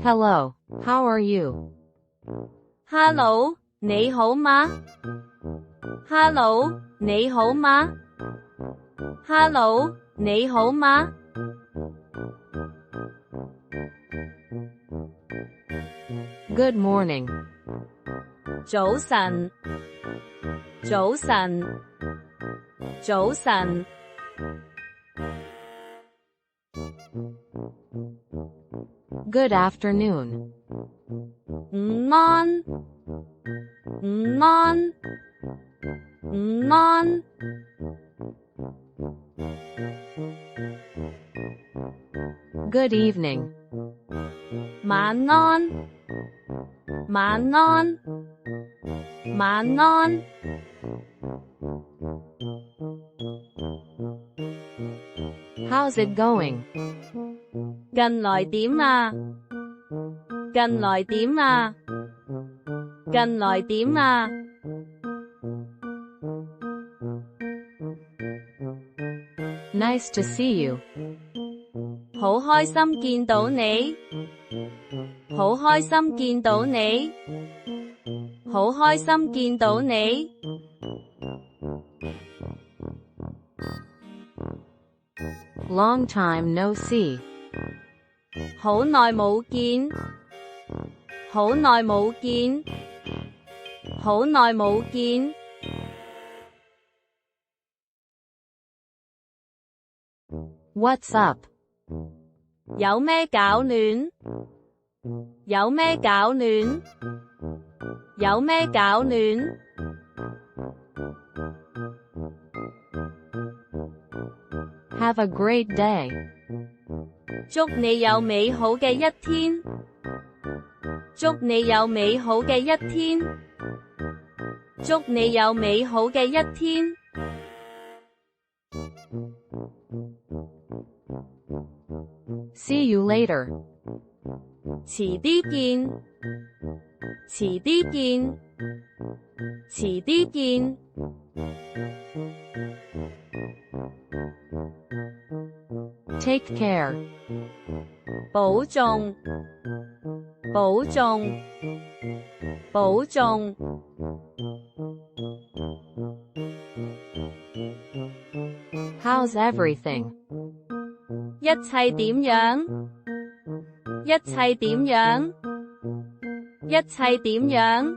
Hello, how are you? Hello，你好嗎 ？Hello，你好嗎 ？Hello，你好嗎 Good morning. 早晨，早晨，早晨。Good afternoon. 午安，午安，午安。Good evening. 晚安，晚安，晚安。How's it going? 近來點啊？近來點啊？近來點啊？Nice to see you. 好開心見到你，好開心見到你，好開心見到你。Long time no see. 好耐冇見，好耐冇見，好耐冇見。What's up? 有咩搞亂？有咩搞亂？有咩搞亂？Have a great day. 祝你有美好嘅一天。祝你有美好嘅一天。祝你有美好嘅一天。See you later. 遲啲見，遲啲見，遲啲見。Take care. 保重，保重，保重。How's everything? 一切點樣？一切點樣？一切點樣？